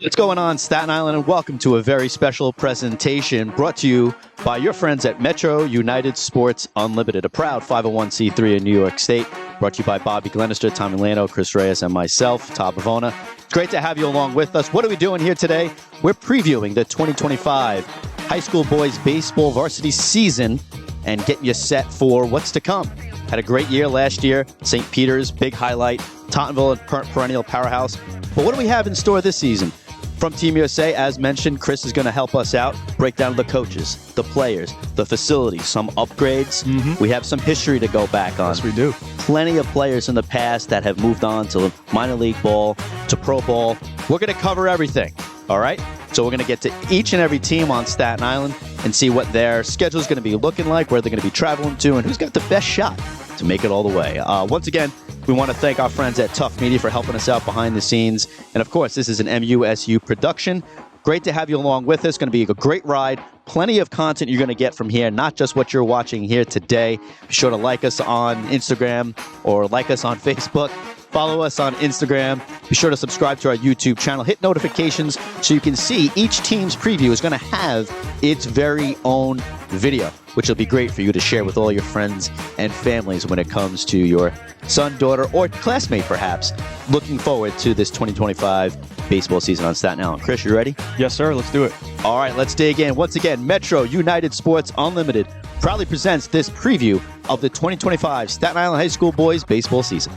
What's going on, Staten Island, and welcome to a very special presentation brought to you by your friends at Metro United Sports Unlimited, a proud 501c3 in New York State, brought to you by Bobby Glenister, Tom Milano, Chris Reyes, and myself, Todd Bivona. It's great to have you along with us. What are we doing here today? We're previewing the 2025 high school boys baseball varsity season and getting you set for what's to come. Had a great year last year. St. Peter's, big highlight. Tottenville, perennial powerhouse. But what do we have in store this season? From Team USA, as mentioned, Chris is going to help us out, break down the coaches, the players, the facilities, some upgrades. We have some history to go back on. Yes, we do. Plenty of players in the past that have moved on to minor league ball, to pro ball. We're going to cover everything, all right? So we're going to get to each and every team on Staten Island and see what their schedule is going to be looking like, where they're going to be traveling to, and who's got the best shot to make it all the way. Once again, we want to thank our friends at TUF Media for helping us out behind the scenes. And of course, this is an MUSU production. Great to have you along with us. Going to be a great ride. Plenty of content you're going to get from here, not just what you're watching here today. Be sure to like us on Instagram or like us on Facebook. Follow us on Instagram. Be sure to subscribe to our YouTube channel. Hit notifications so you can see each team's preview is going to have its very own video, which will be great for you to share with all your friends and families when it comes to your son, daughter, or classmate, perhaps, looking forward to this 2025 baseball season on Staten Island. Chris, you ready? Yes, sir. Let's do it. All right, let's dig in. Once again, Metro United Sports Unlimited proudly presents this preview of the 2025 Staten Island High School boys baseball season.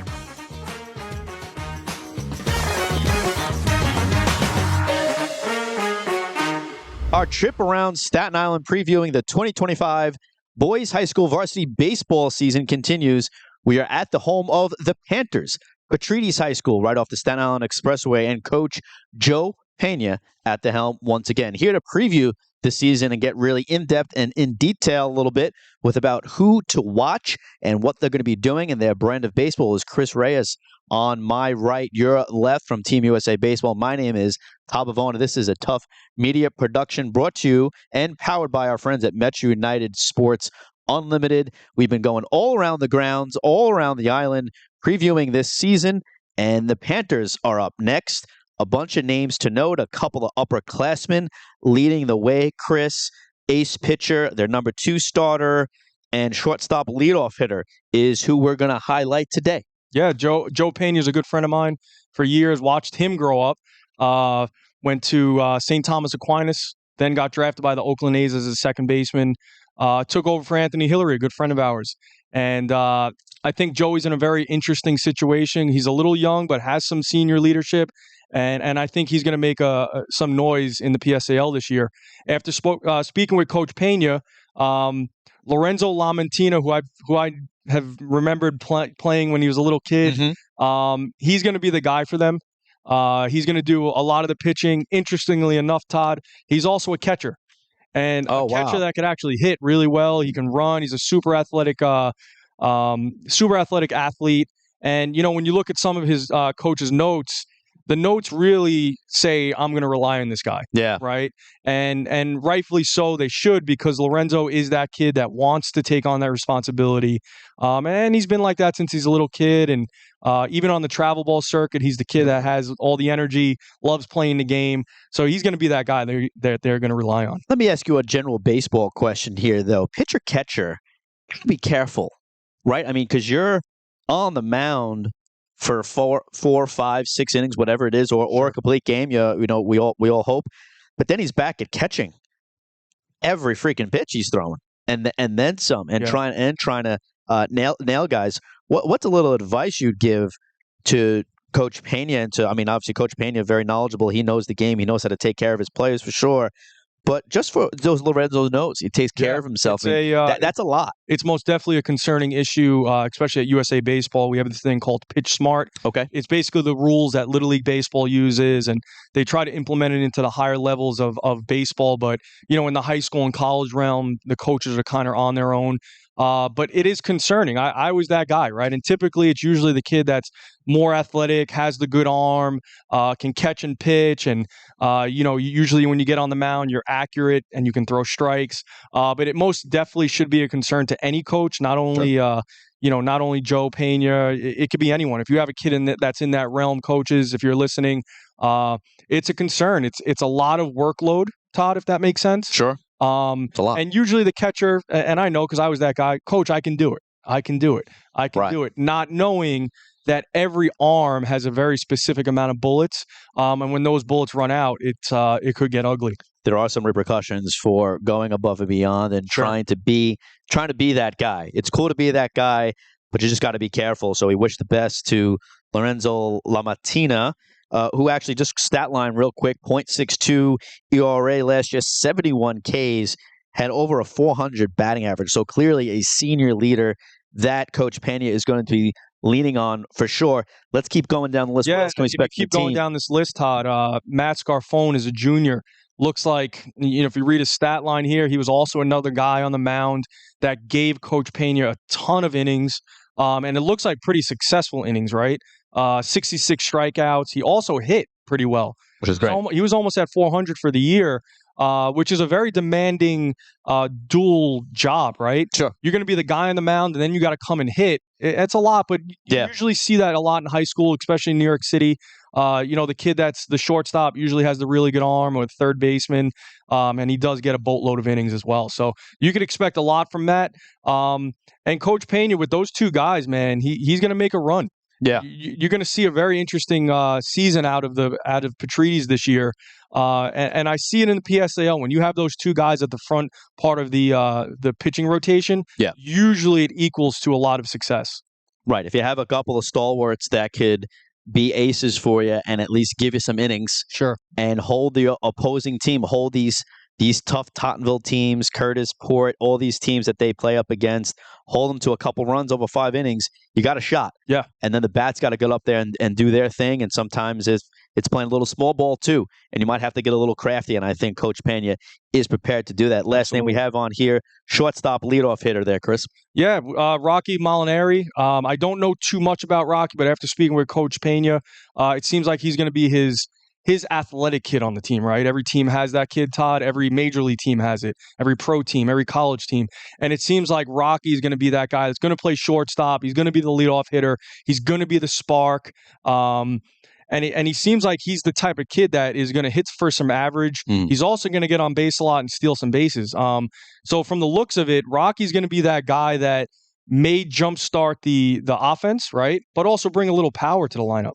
Our trip around Staten Island previewing the 2025 boys high school varsity baseball season continues. We are at the home of the Panthers, PETRIDES High School, right off the Staten Island Expressway, and Coach Joe Pena at the helm once again. Here to preview the season and get really in-depth and in detail a little bit with about who to watch and what they're going to be doing in their brand of baseball is Chris Reyes on my right, your left from Team USA Baseball. My name is Todd Bivona. This is a TUF Media production brought to you and powered by our friends at Metro United Sports Unlimited. We've been going all around the grounds, all around the island, previewing this season, and the Panthers are up next. A bunch of names to note, a couple of upperclassmen leading the way. Chris, ace pitcher, their number 2 starter, and shortstop leadoff hitter is who we're going to highlight today. Yeah, Joe Pena is a good friend of mine for years. Watched him grow up. Went to St. Thomas Aquinas, then got drafted by the Oakland A's as a second baseman. Took over for Anthony Hillary, a good friend of ours. And I think Joey's in a very interesting situation. He's a little young, but has some senior leadership. And I think he's going to make some noise in the PSAL this year. After speaking with Coach Pena, Lorenzo Lamantina, who I have remembered playing when he was a little kid, he's going to be the guy for them. He's going to do a lot of the pitching. Interestingly enough, Todd, he's also a catcher. And a catcher that could actually hit really well. He can run. He's a super athletic athlete. And, you know, when you look at some of his coach's notes, the notes really say, I'm going to rely on this guy. Yeah. Right. And rightfully so, they should, because Lorenzo is that kid that wants to take on that responsibility. And he's been like that since he's a little kid. And even on the travel ball circuit, he's the kid that has all the energy, loves playing the game. So he's going to be that guy that they're going to rely on. Let me ask you a general baseball question here, though. Pitcher catcher, you gotta be careful, right? I mean, because you're on the mound for 4, 5, 6 innings, whatever it is, or a complete game. You know, we all hope. But then he's back at catching every freaking pitch he's throwing, and then some, and trying to nail guys. What's a little advice you'd give to Coach Pena and to, I mean, obviously Coach Pena, very knowledgeable. He knows the game. He knows how to take care of his players for sure. But just for those Lorenzo notes, he takes care of himself. That's a lot. It's most definitely a concerning issue, especially at USA Baseball. We have this thing called Pitch Smart. Okay. It's basically the rules that Little League Baseball uses, and they try to implement it into the higher levels of baseball. But, you know, in the high school and college realm, the coaches are kind of on their own. But it is concerning. I was that guy, right? And typically it's usually the kid that's more athletic, has the good arm, can catch and pitch. And, usually when you get on the mound, you're accurate and you can throw strikes. But it most definitely should be a concern to any coach, not only, not only Joe Pena, it could be anyone. If you have a kid that's in that realm, coaches, if you're listening, it's a concern. It's a lot of workload, Todd, if that makes sense. Sure. It's a lot. And usually the catcher, and I know because I was that guy, coach, I can do it. I can do it. I can do it. Not knowing that every arm has a very specific amount of bullets. And when those bullets run out, it could get ugly. There are some repercussions for going above and beyond and trying to be that guy. It's cool to be that guy, but you just got to be careful. So we wish the best to Lorenzo Lamattina, who actually just stat line real quick, .62 ERA last year, 71 Ks, had over a 400 batting average. So clearly a senior leader that Coach Pena is going to be leaning on for sure. Let's keep going down the list. Yeah, what else can we expect keep going down this list, Todd. Matt Scarfone is a junior. Looks like, if you read his stat line here, he was also another guy on the mound that gave Coach Pena a ton of innings. And it looks like pretty successful innings, right? 66 strikeouts. He also hit pretty well. Which is great. He was almost at 400 for the year, which is a very demanding dual job, right? Sure. You're going to be the guy on the mound, and then you got to come and hit. It's a lot, but you usually see that a lot in high school, especially in New York City. The kid that's the shortstop usually has the really good arm, or the third baseman, and he does get a boatload of innings as well. So you could expect a lot from that. And Coach Pena, with those two guys, man, he's going to make a run. Yeah, you're going to see a very interesting season out of PETRIDES this year, and I see it in the PSAL when you have those two guys at the front part of the pitching rotation. Yeah, usually it equals to a lot of success. Right. If you have a couple of stalwarts that could be aces for you and at least give you some innings, sure, and hold the opposing team, hold these tough Tottenville teams, Curtis, Port, all these teams that they play up against, hold them to a couple runs over 5 innings, you got a shot. Yeah. And then the bats got to get up there and do their thing. And sometimes it's playing a little small ball too. And you might have to get a little crafty. And I think Coach Pena is prepared to do that. Last name we have on here, shortstop leadoff hitter there, Chris. Yeah, Rocky Molinari. I don't know too much about Rocky, but after speaking with Coach Pena, it seems like he's going to be his athletic kid on the team, right? Every team has that kid, Todd. Every major league team has it. Every pro team, every college team. And it seems like Rocky is going to be that guy that's going to play shortstop. He's going to be the leadoff hitter. He's going to be the spark. And he seems like he's the type of kid that is going to hit for some average. He's also going to get on base a lot and steal some bases. So from the looks of it, Rocky's going to be that guy that may jumpstart the offense, right? But also bring a little power to the lineup.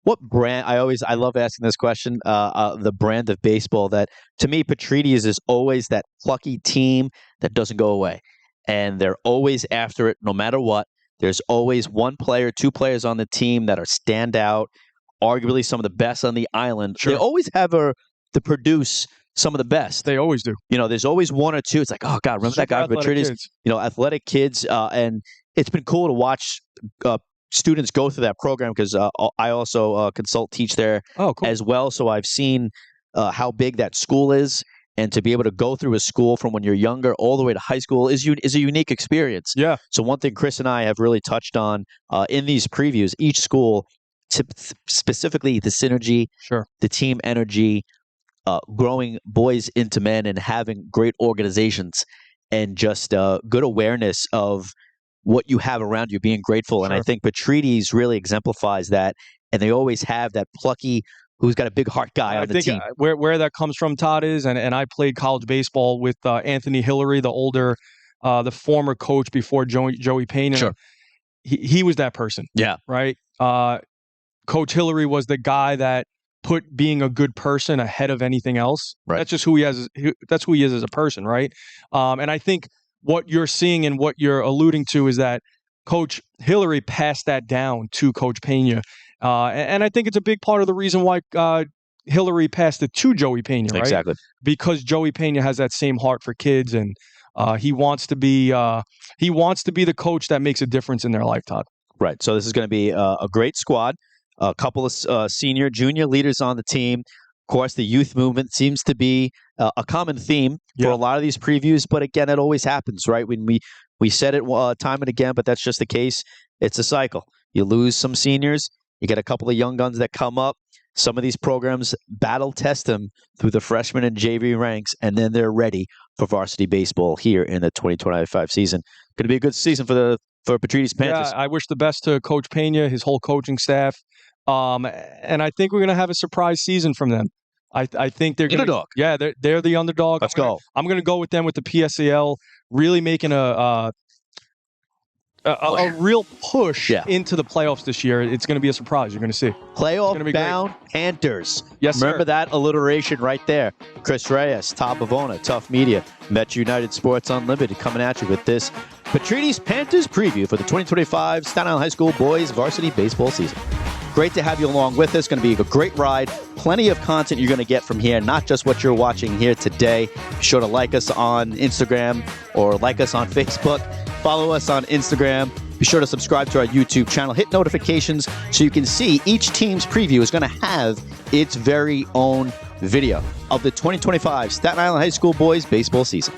What brand? I love asking this question. The brand of baseball that, to me, PETRIDES is always that plucky team that doesn't go away, and they're always after it, no matter what. There's always one player, 2 players on the team that are standout, arguably some of the best on the island. Sure. They always have to produce some of the best. They always do. There's always 1 or 2. It's like, oh God, remember that guy PETRIDES? Athletic kids, and it's been cool to watch. Students go through that program because I also teach there as well. So I've seen how big that school is, and to be able to go through a school from when you're younger all the way to high school is a unique experience. Yeah. So one thing Chris and I have really touched on in these previews, each school, specifically the synergy, the team energy, growing boys into men, and having great organizations, and just good awareness of what you have around you, being grateful. And I think PETRIDES really exemplifies that. And they always have that plucky, who's got a big heart guy on the team. Where that comes from, Todd, is, and I played college baseball with Anthony Hillary, the former coach before Joey Pena. Sure. He was that person. Yeah. Right? Coach Hillary was the guy that put being a good person ahead of anything else. Right. That's just who he is. That's who he is as a person, right? And I think what you're seeing and what you're alluding to is that Coach Hillary passed that down to Coach Pena. And I think it's a big part of the reason why Hillary passed it to Joey Pena, right? Exactly. Because Joey Pena has that same heart for kids, and he wants to be the coach that makes a difference in their life, Todd. Right. So this is going to be a great squad, a couple of senior, junior leaders on the team. Of course, the youth movement seems to be a common theme for a lot of these previews. But again, it always happens, right? When we said it time and again, but that's just the case. It's a cycle. You lose some seniors. You get a couple of young guns that come up. Some of these programs battle test them through the freshman and JV ranks, and then they're ready for varsity baseball here in the 2025 season. Going to be a good season for for PETRIDES Panthers. Yeah, I wish the best to Coach Pena, his whole coaching staff. And I think we're going to have a surprise season from them. I think they're going to. Underdog. Yeah, they're the underdog. Let's go. I'm going to go with them with the PSAL, really making a real push into the playoffs this year. It's going to be a surprise. You're going to see. Playoff-bound Panthers. Yes, Remember sir. that alliteration right there. Chris Reyes, Todd Bivona, TUF Media, Met United Sports Unlimited coming at you with this PETRIDES Panthers preview for the 2025 Staten Island High School boys varsity baseball season. Great to have you along with us. Going to be a great ride. Plenty of content you're going to get from here, not just what you're watching here today. Be sure to like us on Instagram or like us on Facebook. Follow us on Instagram. Be sure to subscribe to our YouTube channel. Hit notifications so you can see each team's preview is going to have its very own video of the 2025 Staten Island High School boys baseball season.